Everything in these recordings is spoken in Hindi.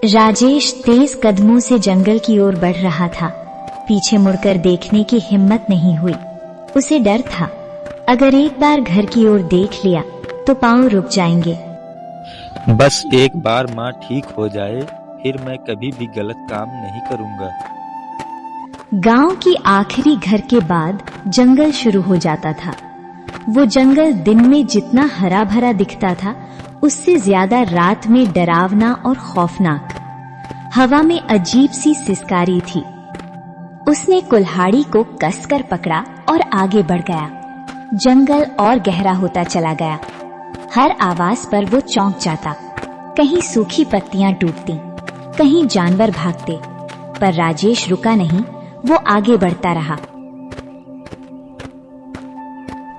राजेश तेज कदमों से जंगल की ओर बढ़ रहा था। पीछे मुड़कर देखने की हिम्मत नहीं हुई। उसे डर था, अगर एक बार घर की ओर देख लिया तो पांव रुक जाएंगे। बस एक बार माँ ठीक हो जाए, फिर मैं कभी भी गलत काम नहीं करूँगा। गांव की आखिरी घर के बाद जंगल शुरू हो जाता था। वो जंगल दिन में जितना हरा भरा दिखता था, उससे ज्यादा रात में डरावना और खौफनाक। हवा में अजीब सी सिसकारी थी। उसने कुल्हाड़ी को कसकर पकड़ा और आगे बढ़ गया। जंगल और गहरा होता चला गया। हर आवाज पर वो चौंक जाता। कहीं सूखी पत्तियां टूटती, कहीं जानवर भागते, पर राजेश रुका नहीं। वो आगे बढ़ता रहा।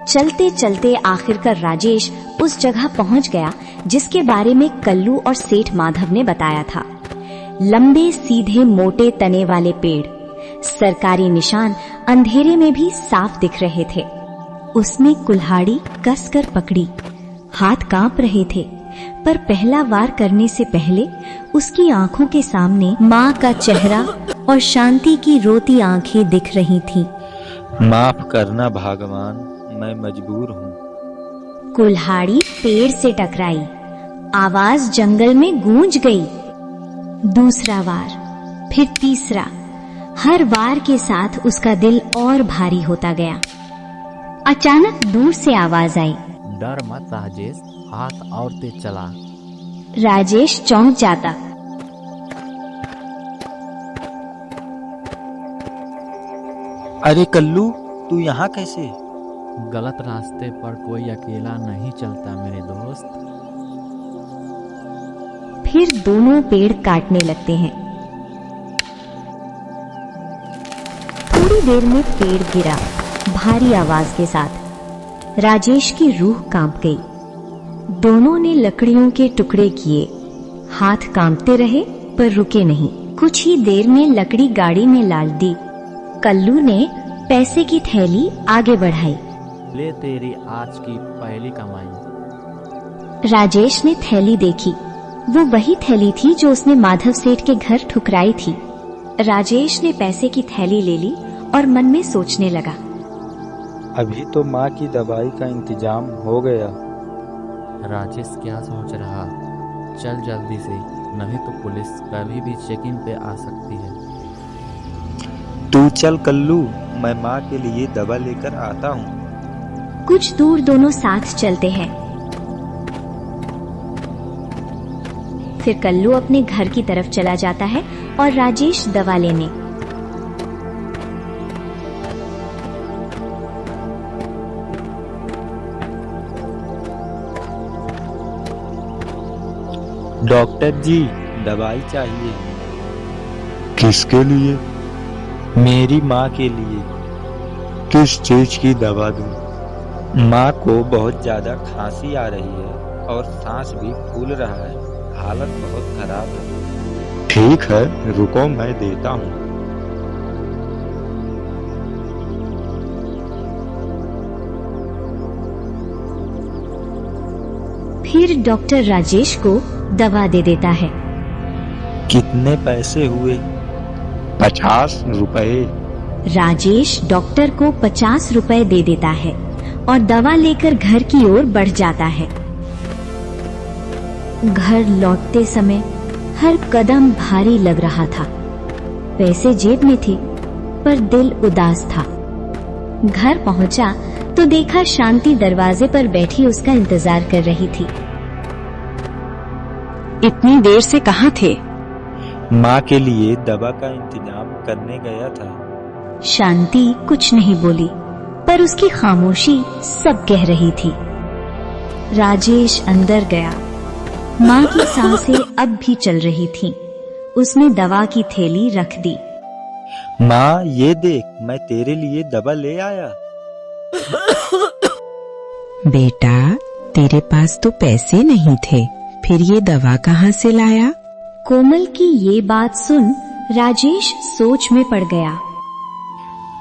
चलते चलते आखिरकार राजेश उस जगह पहुंच गया जिसके बारे में कल्लू और सेठ माधव ने बताया था। लंबे सीधे मोटे तने वाले पेड़, सरकारी निशान अंधेरे में भी साफ दिख रहे थे। उसने कुल्हाड़ी कसकर पकड़ी। हाथ कांप रहे थे, पर पहला वार करने से पहले उसकी आंखों के सामने माँ का चेहरा और शांति की रोती आंखें दिख रही थीं। माफ करना भगवान, मैं मजबूर हूँ। कुल्हाड़ी पेड़ से टकराई। आवाज जंगल में गूंज गई। दूसरा वार, फिर तीसरा। हर वार के साथ उसका दिल और भारी होता गया। अचानक दूर से आवाज आई, डर मत राजेश, हाथ और तेज चला। राजेश चौंक जाता। अरे कल्लू, तू यहाँ कैसे? गलत रास्ते पर कोई अकेला नहीं चलता मेरे दोस्त। फिर दोनों पेड़ काटने लगते हैं। थोड़ी देर में पेड़ गिरा भारी आवाज के साथ। राजेश की रूह कांप गई। दोनों ने लकड़ियों के टुकड़े किए। हाथ कांपते रहे पर रुके नहीं। कुछ ही देर में लकड़ी गाड़ी में लाद दी। कल्लू ने पैसे की थैली आगे बढ़ाई। ले तेरी आज की पहली कमाई। राजेश ने थैली देखी। वो वही थैली थी जो उसने माधव सेठ के घर ठुकराई थी। राजेश ने पैसे की थैली ले ली और मन में सोचने लगा, अभी तो माँ की दवाई का इंतजाम हो गया। राजेश क्या सोच रहा? चल जल्दी से, नहीं तो पुलिस कभी भी चेकिंग पे आ सकती है। तू चल कल्लू, मैं माँ के लिए दवा लेकर आता हूँ। कुछ दूर दोनों साथ चलते हैं। फिर कल्लू अपने घर की तरफ चला जाता है और राजेश दवा लेने। डॉक्टर जी, दवाई चाहिए। किसके लिए? मेरी माँ के लिए। किस चीज की दवा दूं? माँ को बहुत ज्यादा खांसी आ रही है और सांस भी फूल रहा है। हालत बहुत खराब है। ठीक है, रुको मैं देता हूँ। फिर डॉक्टर राजेश को दवा दे देता है। कितने पैसे हुए? 50 रुपए। राजेश डॉक्टर को 50 रुपए दे देता है और दवा लेकर घर की ओर बढ़ जाता है। घर लौटते समय हर कदम भारी लग रहा था। पैसे जेब में थे पर दिल उदास था। घर पहुंचा तो देखा शांति दरवाजे पर बैठी उसका इंतजार कर रही थी। इतनी देर से कहाँ थे? माँ के लिए दवा का इंतजाम करने गया था। शांति कुछ नहीं बोली, पर उसकी खामोशी सब कह रही थी। राजेश अंदर गया। माँ की सांसें अब भी चल रही थीं। उसने दवा की थैली रख दी। माँ, ये देख, मैं तेरे लिए दवा ले आया। बेटा, तेरे पास तो पैसे नहीं थे, फिर ये दवा कहाँ से लाया? कोमल की ये बात सुन राजेश सोच में पड़ गया।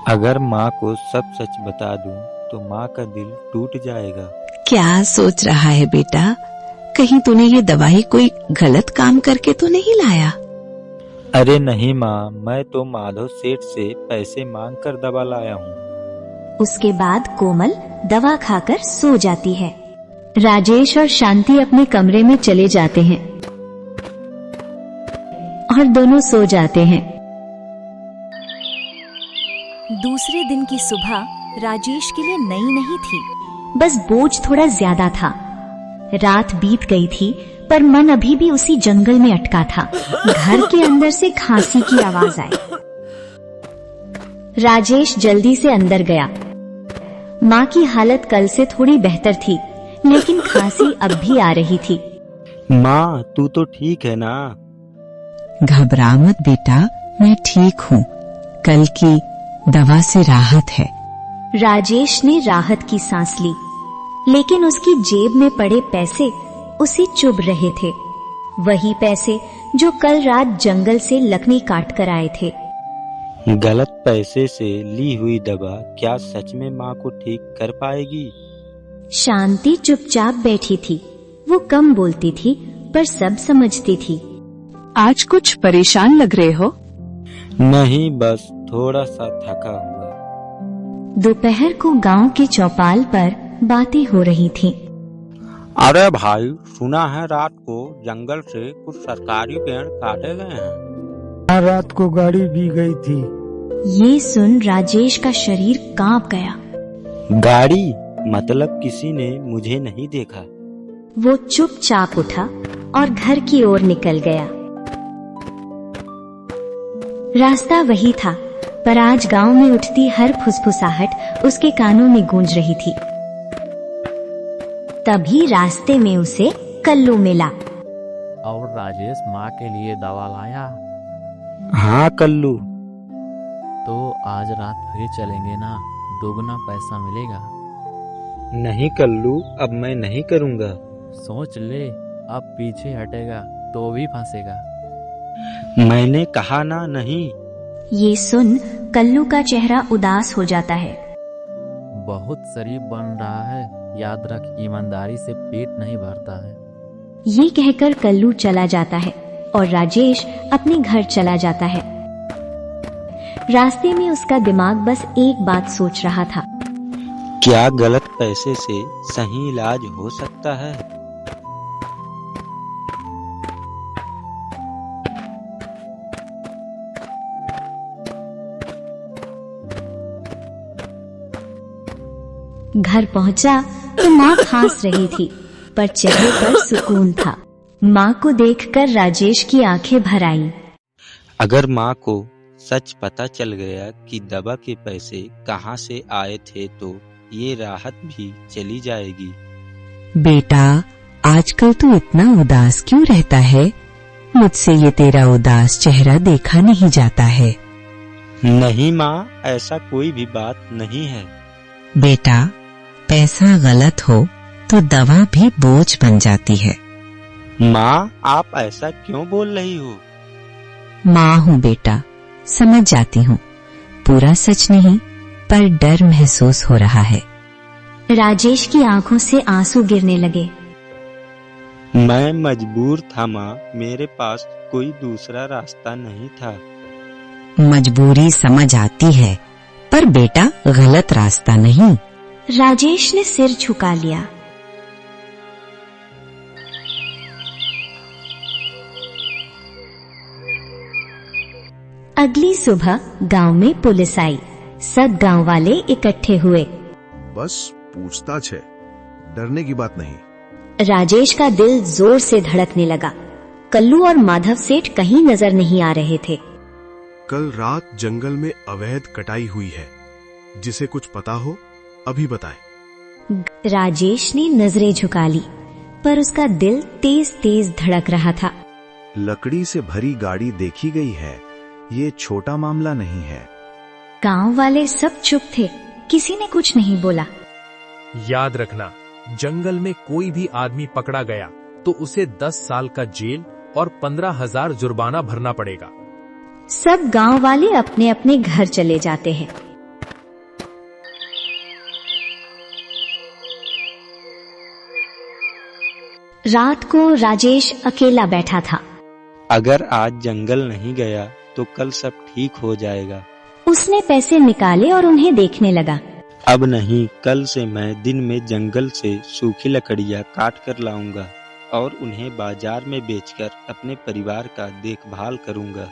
अगर माँ को सब सच बता दूं तो माँ का दिल टूट जाएगा। क्या सोच रहा है बेटा? कहीं तूने ये दवाई कोई गलत काम करके तो नहीं लाया? अरे नहीं माँ, मैं तो माधव सेठ से पैसे मांग कर दवा लाया हूँ। उसके बाद कोमल दवा खाकर सो जाती है। राजेश और शांति अपने कमरे में चले जाते हैं और दोनों सो जाते हैं। दूसरे दिन की सुबह राजेश के लिए नई नहीं थी, बस बोझ थोड़ा ज्यादा था। रात बीत गई थी पर मन अभी भी उसी जंगल में अटका था। घर के अंदर से खांसी की आवाज आई। राजेश जल्दी से अंदर गया। माँ की हालत कल से थोड़ी बेहतर थी, लेकिन खांसी अब भी आ रही थी। माँ, तू तो ठीक है ना? घबरा मत बेटा, मैं ठीक हूँ। कल की दवा से राहत है। राजेश ने राहत की सांस ली, लेकिन उसकी जेब में पड़े पैसे उसे चुभ रहे थे। वही पैसे जो कल रात जंगल से लकड़ी काट कर आए थे। गलत पैसे से ली हुई दवा क्या सच में माँ को ठीक कर पाएगी? शांति चुपचाप बैठी थी। वो कम बोलती थी पर सब समझती थी। आज कुछ परेशान लग रहे हो? नहीं, बस थोड़ा सा थका हुआ। दोपहर को गांव के चौपाल पर बातें हो रही थीं। अरे भाई, सुना है रात को जंगल से कुछ सरकारी पेड़ काटे गए हैं। रात को गाड़ी भी गई थी। ये सुन राजेश का शरीर कांप गया। गाड़ी? मतलब किसी ने मुझे नहीं देखा? वो चुपचाप उठा और घर की ओर निकल गया। रास्ता वही था, पर आज गांव में उठती हर फुसफुसाहट उसके कानों में गूंज रही थी। तभी रास्ते में उसे कल्लू मिला। और राजेश माँ के लिए दवा लाया? हाँ कल्लू। तो आज रात फिर चलेंगे ना, दोगुना पैसा मिलेगा। नहीं कल्लू, अब मैं नहीं करूँगा। सोच ले, अब पीछे हटेगा तो भी फंसेगा। मैंने कहा ना नहीं। ये सुन कल्लू का चेहरा उदास हो जाता है। बहुत शरीफ बन रहा है, याद रख ईमानदारी से पेट नहीं भरता है। ये कहकर कल्लू चला जाता है और राजेश अपने घर चला जाता है। रास्ते में उसका दिमाग बस एक बात सोच रहा था। क्या गलत पैसे से सही इलाज हो सकता है? घर पहुंचा तो माँ खांस रही थी, पर चेहरे पर सुकून था। माँ को देखकर राजेश की आंखें भर आईं। अगर माँ को सच पता चल गया कि दवा के पैसे कहाँ से आए थे तो ये राहत भी चली जाएगी। बेटा, आजकल तू इतना उदास क्यों रहता है? मुझसे ये तेरा उदास चेहरा देखा नहीं जाता है। नहीं माँ, ऐसा कोई भी बात नहीं है। बेटा, पैसा गलत हो तो दवा भी बोझ बन जाती है। माँ, आप ऐसा क्यों बोल रही हो? माँ हूँ बेटा, समझ जाती हूँ। पूरा सच नहीं, पर डर महसूस हो रहा है। राजेश की आंखों से आंसू गिरने लगे। मैं मजबूर था माँ, मेरे पास कोई दूसरा रास्ता नहीं था। मजबूरी समझ आती है, पर बेटा गलत रास्ता नहीं। राजेश ने सिर झुका लिया। अगली सुबह गांव में पुलिस आई। सब गांव वाले इकट्ठे हुए। बस पूछताछ है, डरने की बात नहीं। राजेश का दिल जोर से धड़कने लगा। कल्लू और माधव सेठ कहीं नजर नहीं आ रहे थे। कल रात जंगल में अवैध कटाई हुई है। जिसे कुछ पता हो अभी बताए। राजेश ने नजरें झुका ली, पर उसका दिल तेज तेज धड़क रहा था। लकड़ी से भरी गाड़ी देखी गई है, ये छोटा मामला नहीं है। गांव वाले सब चुप थे, किसी ने कुछ नहीं बोला। याद रखना, जंगल में कोई भी आदमी पकड़ा गया तो उसे 10 साल का जेल और 15,000 जुर्माना भरना पड़ेगा। सब गांव वाले अपने अपने घर चले जाते हैं। रात को राजेश अकेला बैठा था। अगर आज जंगल नहीं गया तो कल सब ठीक हो जाएगा। उसने पैसे निकाले और उन्हें देखने लगा। अब नहीं, कल से मैं दिन में जंगल से सूखी लकड़ियाँ काट कर लाऊंगा और उन्हें बाजार में बेचकर अपने परिवार का देखभाल करूंगा।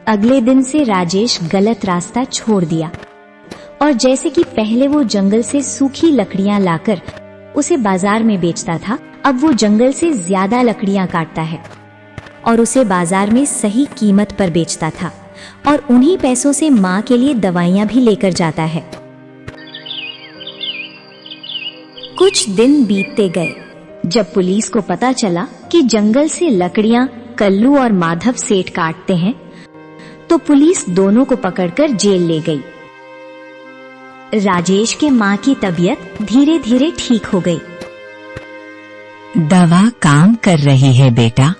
अगले दिन से राजेश गलत रास्ता छोड़ दिया और जैसे कि पहले वो जंगल से सूखी लकड़ियां लाकर उसे बाजार में बेचता था, अब वो जंगल से ज्यादा लकड़ियां काटता है और उसे बाजार में सही कीमत पर बेचता था और उन्हीं पैसों से माँ के लिए दवाइयाँ भी लेकर जाता है। कुछ दिन बीतते गए। जब पुलिस को पता चला कि जंगल से लकड़ियाँ कल्लू और माधव सेठ काटते हैं, तो पुलिस दोनों को पकड़कर जेल ले गई। राजेश के माँ की तबीयत धीरे धीरे ठीक हो गई। दवा काम कर रही है बेटा,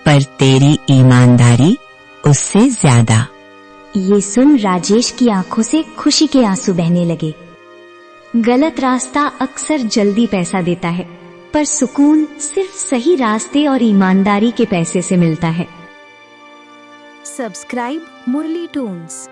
पर तेरी ईमानदारी उससे ज्यादा। ये सुन राजेश की आंखों से खुशी के आंसू बहने लगे। गलत रास्ता अक्सर जल्दी पैसा देता है, पर सुकून सिर्फ सही रास्ते और ईमानदारी के पैसे से मिलता है। सब्सक्राइब मुरली टून्स।